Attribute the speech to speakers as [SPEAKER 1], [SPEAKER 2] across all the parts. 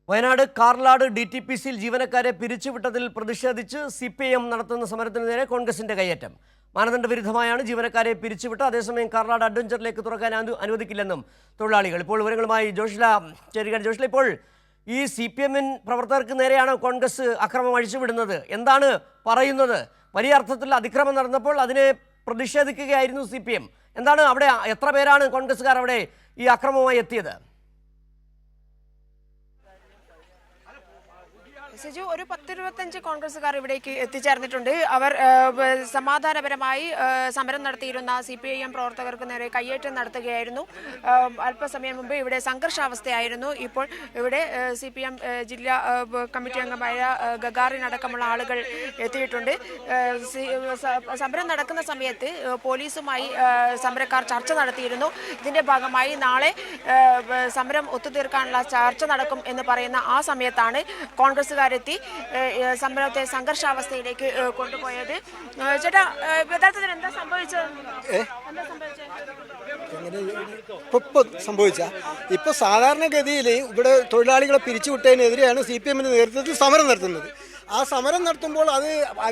[SPEAKER 1] വയനാട് കാർലാട് DTPCയിൽ ജീവനക്കാരെ പിരിച്ചുവിട്ടതിൽ പ്രതിഷേധിച്ച് CPIM നടത്തുന്ന സമരത്തിന് നേരെ കോൺഗ്രസിന്റെ കയ്യേറ്റം. മാനദണ്ഡ വിരുദ്ധമായാണ് ജീവനക്കാരെ പിരിച്ചുവിട്ട്. അതേസമയം കാർലാട് അഡ്വഞ്ചറിലേക്ക് തുറക്കാൻ അനുവദിക്കില്ലെന്നും തൊഴിലാളികൾ. ഇപ്പോൾ വിവരങ്ങളുമായി ജോഷില ചേരുകയാണ്. ജോഷില, ഇപ്പോൾ ഈ CPM പ്രവർത്തകർക്ക് നേരെയാണ് കോൺഗ്രസ് അക്രമം അഴിച്ചുവിടുന്നത്. എന്താണ് പറയുന്നത്? വലിയ അർത്ഥത്തിൽ അതിക്രമം നടന്നപ്പോൾ അതിനെ പ്രതിഷേധിക്കുകയായിരുന്നു CPM. എന്താണ് അവിടെ, എത്ര പേരാണ് കോൺഗ്രസ്സുകാർ അവിടെ ഈ അക്രമവുമായി എത്തിയത്?
[SPEAKER 2] സിജു, ഒരു 10-25 കോൺഗ്രസ്സുകാർ ഇവിടേക്ക് എത്തിച്ചേർന്നിട്ടുണ്ട്. അവർ സമാധാനപരമായി സമരം നടത്തിയിരുന്ന CPIM പ്രവർത്തകർക്ക് നേരെ കയ്യേറ്റം നടത്തുകയായിരുന്നു. അല്പസമയം മുമ്പ് ഇവിടെ സംഘർഷാവസ്ഥയായിരുന്നു. ഇപ്പോൾ ഇവിടെ CPM ജില്ലാ കമ്മിറ്റി അംഗമായ ഗഗാറിൻ അടക്കമുള്ള ആളുകൾ എത്തിയിട്ടുണ്ട്. സമരം നടക്കുന്ന സമയത്ത് പോലീസുമായി സമരക്കാർ ചർച്ച നടത്തിയിരുന്നു. ഇതിന്റെ ഭാഗമായി നാളെ സമരം ഒത്തുതീർക്കാനുള്ള ചർച്ച നടക്കും എന്ന് പറയുന്ന ആ സമയത്താണ് കോൺഗ്രസ്സുകാരെത്തി സമരത്തെ സംഘർഷാവസ്ഥയിലേക്ക് കൊണ്ടുപോയത്. ചേട്ടാ, യഥാർത്ഥത്തിൽ എന്താ സംഭവിച്ചത്?
[SPEAKER 3] ഇപ്പൊ സാധാരണഗതിയിൽ ഇവിടെ തൊഴിലാളികളെ പിരിച്ചുവിട്ടതിനെതിരെയാണ് CPM നേതൃത്വത്തിൽ സമരം നടത്തുന്നത്. ആ സമരം നടത്തുമ്പോൾ അത്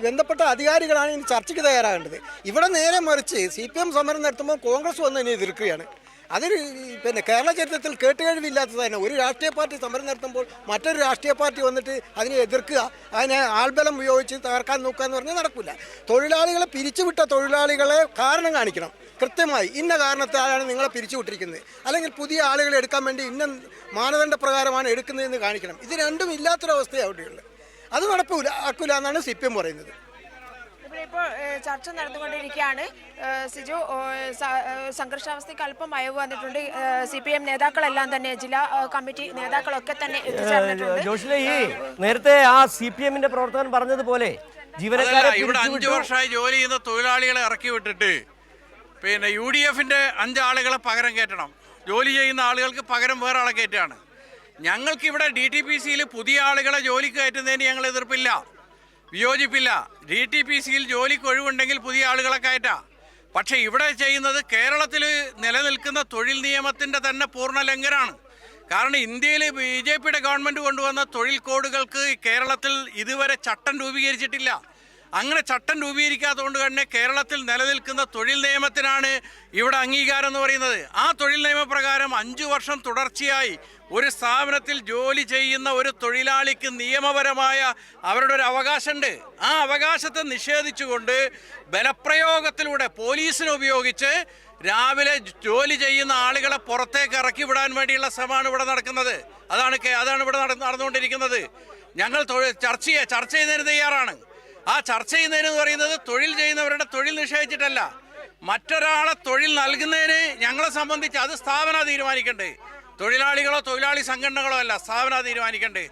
[SPEAKER 3] ബന്ധപ്പെട്ട അധികാരികളാണ് ഇനി ചർച്ചയ്ക്ക് തയ്യാറാകേണ്ടത്. ഇവിടെ നേരെ മറിച്ച് CPM സമരം നടത്തുമ്പോൾ കോൺഗ്രസ് വന്ന് ഇതിനെ എതിർക്കുകയാണ്. അതൊരു കേരള ചരിത്രത്തിൽ കേട്ടുകഴിവില്ലാത്തത് തന്നെ. ഒരു രാഷ്ട്രീയ പാർട്ടി സമരം നടത്തുമ്പോൾ മറ്റൊരു രാഷ്ട്രീയ പാർട്ടി വന്നിട്ട് അതിനെ എതിർക്കുക, അതിനെ ആൾബലം ഉപയോഗിച്ച് തകർക്കാൻ നോക്കുക എന്ന് പറഞ്ഞാൽ നടക്കില്ല. തൊഴിലാളികളെ പിരിച്ചുവിട്ട തൊഴിലാളികളെ കാരണം കാണിക്കണം. കൃത്യമായി ഇന്ന കാരണത്താലാണ് നിങ്ങളെ പിരിച്ചുവിട്ടിരിക്കുന്നത്, അല്ലെങ്കിൽ പുതിയ ആളുകളെ എടുക്കാൻ വേണ്ടി ഇന്ന മാനദണ്ഡ പ്രകാരമാണ് എടുക്കുന്നതെന്ന് കാണിക്കണം. ഇത് രണ്ടും ഇല്ലാത്തൊരവസ്ഥയാണ് അവിടെയുള്ളത്. അത് നടക്കില്ല എന്നാണ് CPM പറയുന്നത്.
[SPEAKER 2] ഇപ്പോൾ ചർച്ച നടന്നുകൊണ്ടിരിക്കുകയാണ് സിജു. സംഘർഷാവസ്ഥയ്ക്ക് അല്പം അയവ് വന്നിട്ടുണ്ട്. CPM നേതാക്കളെല്ലാം തന്നെ, ജില്ലാ കമ്മിറ്റി നേതാക്കളൊക്കെ തന്നെ എത്തിച്ചേർന്നിട്ടുണ്ട്.
[SPEAKER 1] ജോഷിലെ, ഈ നേരത്തെ ആ CPM പ്രവർത്തകൻ പറഞ്ഞതുപോലെ ജീവനക്കാരെ
[SPEAKER 4] ഇവിടെ 5 വർഷമായി ജോലി ചെയ്യുന്ന തൊഴിലാളികളെ ഇറക്കി വിട്ടിട്ട് UDF 5 ആളുകളെ പകരം കയറ്റണം. ജോലി ചെയ്യുന്ന ആളുകൾക്ക് പകരം വേറെ ആളെ കയറ്റാണ്. ഞങ്ങൾക്കിവിടെ DTPCയിൽ പുതിയ ആളുകളെ ജോലിക്ക് കയറ്റുന്നതിന് ഞങ്ങൾ എതിർപ്പില്ല, വിയോജിപ്പില്ല. DTPCയിൽ ജോലിക്ക് ഒഴിവുണ്ടെങ്കിൽ പുതിയ ആളുകളെ കയറ്റാം. പക്ഷേ ഇവിടെ ചെയ്യുന്നത് കേരളത്തിൽ നിലനിൽക്കുന്ന തൊഴിൽ നിയമത്തിൻ്റെ തന്നെ പൂർണ്ണ ലംഘനമാണ്. കാരണം ഇന്ത്യയിൽ BJPയുടെ ഗവൺമെൻറ് കൊണ്ടുവന്ന തൊഴിൽ കോഡുകൾക്ക് കേരളത്തിൽ ഇതുവരെ ചട്ടം രൂപീകരിച്ചിട്ടില്ല. അങ്ങനെ ചട്ടം രൂപീകരിക്കാത്തതുകൊണ്ട് തന്നെ കേരളത്തിൽ നിലനിൽക്കുന്ന തൊഴിൽ നിയമത്തിനാണ് ഇവിടെ അംഗീകാരം എന്ന് പറയുന്നത്. ആ തൊഴിൽ നിയമപ്രകാരം 5 വർഷം തുടർച്ചയായി ഒരു സ്ഥാപനത്തിൽ ജോലി ചെയ്യുന്ന ഒരു തൊഴിലാളിക്ക് നിയമപരമായ അവരുടെ ഒരു അവകാശമുണ്ട്. ആ അവകാശത്തെ നിഷേധിച്ചുകൊണ്ട് ബലപ്രയോഗത്തിലൂടെ പോലീസിനെ ഉപയോഗിച്ച് രാവിലെ ജോലി ചെയ്യുന്ന ആളുകളെ പുറത്തേക്ക് ഇറക്കി വിടാൻ വേണ്ടിയുള്ള ശ്രമമാണ് ഇവിടെ നടക്കുന്നത്. അതാണ് ഇവിടെ നടന്നുകൊണ്ടിരിക്കുന്നത്. ഞങ്ങൾ ചർച്ച ചെയ്യുന്നതിന് തയ്യാറാണ്. ആ ചർച്ച ചെയ്യുന്നതിന് പറയുന്നത് തൊഴിൽ ചെയ്യുന്നവരുടെ തൊഴിൽ നിഷേധിച്ചിട്ടല്ല, മറ്റൊരാളെ തൊഴിൽ നൽകുന്നതിന് ഞങ്ങളെ സംബന്ധിച്ച് അത് സ്ഥാപന തീരുമാനിക്കണ്ടേ. തൊഴിലാളികളോ തൊഴിലാളി സംഘടനകളോ അല്ല, സ്ഥാപന തീരുമാനിക്കണ്ടേ.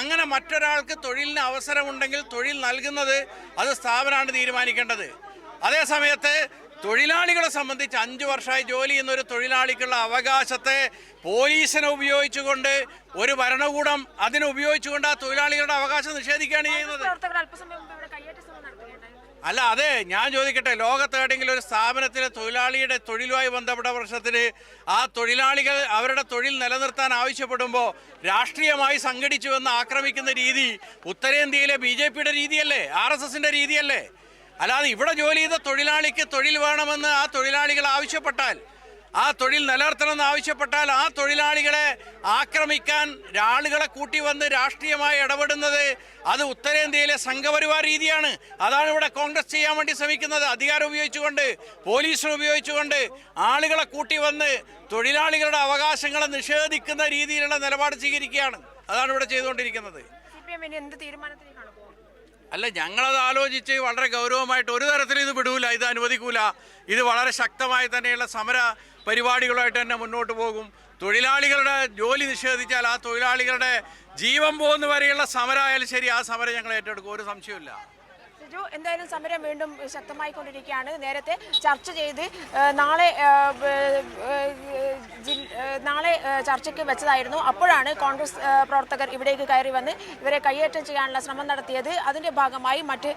[SPEAKER 4] അങ്ങനെ മറ്റൊരാൾക്ക് തൊഴിലിന് അവസരമുണ്ടെങ്കിൽ തൊഴിൽ നൽകുന്നത് അത് സ്ഥാപനമാണ് തീരുമാനിക്കേണ്ടത്. അതേ സമയത്ത് തൊഴിലാളികളെ സംബന്ധിച്ച് 5 വർഷമായി ജോലി ചെയ്യുന്ന ഒരു തൊഴിലാളിക്കുള്ള അവകാശത്തെ പോലീസിനെ ഉപയോഗിച്ചുകൊണ്ട് ഒരു ഭരണകൂടം അതിനെ ഉപയോഗിച്ചുകൊണ്ട് ആ തൊഴിലാളികളുടെ അവകാശം നിഷേധിക്കുകയാണ് ചെയ്യുന്നത്. അല്ല, അതെ ഞാൻ ചോദിക്കട്ടെ, ലോകത്ത് ഏതെങ്കിലും ഒരു സ്ഥാപനത്തിലെ തൊഴിലാളിയുടെ തൊഴിലുമായി ബന്ധപ്പെട്ട പ്രശ്നത്തിന് ആ തൊഴിലാളികൾ അവരുടെ തൊഴിൽ നിലനിർത്താൻ ആവശ്യപ്പെടുമ്പോൾ രാഷ്ട്രീയമായി സംഘടിച്ചുവെന്ന് ആക്രമിക്കുന്ന രീതി ഉത്തരേന്ത്യയിലെ BJPയുടെ രീതിയല്ലേ, RSSന്റെ രീതിയല്ലേ? അല്ലാതെ ഇവിടെ ജോലി ചെയ്ത തൊഴിലാളിക്ക് തൊഴിൽ വേണമെന്ന് ആ തൊഴിലാളികൾ ആവശ്യപ്പെട്ടാൽ, ആ തൊഴിൽ നിലനിർത്തണമെന്ന് ആവശ്യപ്പെട്ടാൽ ആ തൊഴിലാളികളെ ആക്രമിക്കാൻ ആളുകളെ കൂട്ടി വന്ന് രാഷ്ട്രീയമായി ഇടപെടുന്നത് അത് ഉത്തരേന്ത്യയിലെ സംഘപരിവാർ രീതിയാണ്. അതാണ് ഇവിടെ കോൺഗ്രസ് ചെയ്യാൻ വേണ്ടി ശ്രമിക്കുന്നത്. അധികാരം ഉപയോഗിച്ചുകൊണ്ട്, പോലീസിനെ ഉപയോഗിച്ചുകൊണ്ട് ആളുകളെ കൂട്ടി വന്ന് തൊഴിലാളികളുടെ അവകാശങ്ങളെ നിഷേധിക്കുന്ന രീതിയിലുള്ള നിലപാട് സ്വീകരിക്കുകയാണ്. അതാണ് ഇവിടെ ചെയ്തുകൊണ്ടിരിക്കുന്നത്. അല്ല, ഞങ്ങളത് ആലോചിച്ച് വളരെ ഗൗരവമായിട്ട് ഒരു തരത്തിൽ ഇത് വിടൂല, ഇത് അനുവദിക്കൂല. ഇത് വളരെ ശക്തമായി തന്നെയുള്ള സമര പരിപാടികളുമായിട്ട് തന്നെ മുന്നോട്ട് പോകും. തൊഴിലാളികളുടെ ജോലി നിഷേധിച്ചാൽ ആ തൊഴിലാളികളുടെ ജീവൻ പോകുന്ന വരെയുള്ള സമരമായാലും ശരി, ആ സമരം ഞങ്ങൾ ഏറ്റെടുക്കും, ഒരു സംശയമില്ല.
[SPEAKER 2] എന്തായാലും സമരം വീണ്ടും ശക്തമായിക്കൊണ്ടിരിക്കുകയാണ്. നേരത്തെ ചർച്ച ചെയ്ത് നാളെ ചർച്ചയ്ക്ക് വെച്ചതായിരുന്നു. അപ്പോഴാണ് കോൺഗ്രസ് പ്രവർത്തകർ ഇവിടേക്ക് കയറി വന്ന് ഇവരെ കയ്യേറ്റം ചെയ്യാനുള്ള ശ്രമം നടത്തിയത്. അതിന്റെ ഭാഗമായി മറ്റ്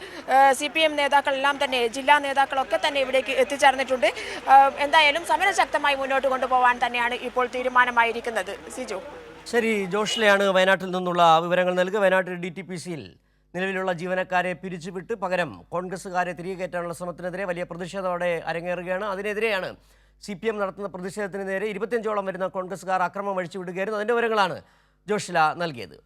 [SPEAKER 2] CPM നേതാക്കളെല്ലാം തന്നെ, ജില്ലാ നേതാക്കളൊക്കെ തന്നെ ഇവിടേക്ക് എത്തിച്ചേർന്നിട്ടുണ്ട്. എന്തായാലും സമരം ശക്തമായി മുന്നോട്ട് കൊണ്ടുപോകാൻ തന്നെയാണ് ഇപ്പോൾ തീരുമാനമായിരിക്കുന്നത്. സിജു.
[SPEAKER 1] ശരി, ജോഷ്ലയാണ് വയനാട്ടിൽ നിന്നുള്ള വിവരങ്ങൾ നൽകുക. വയനാട്ടിൽ DTPCയിൽ നിലവിലുള്ള ജീവനക്കാരെ പിരിച്ചുവിട്ട് പകരം കോൺഗ്രസ്സുകാരെ തിരികെ കയറ്റാനുള്ള ശ്രമത്തിനെതിരെ വലിയ പ്രതിഷേധത്തോടെ അരങ്ങേറുകയാണ്. അതിനെതിരെയാണ് CPM നടത്തുന്ന പ്രതിഷേധത്തിന് നേരെ 25ഓളം വരുന്ന കോൺഗ്രസ്സുകാർ അക്രമം അഴിച്ചുവിടുകയായിരുന്നു. അതിൻ്റെ വിവരങ്ങളാണ് ജോഷ്ല നൽകിയത്.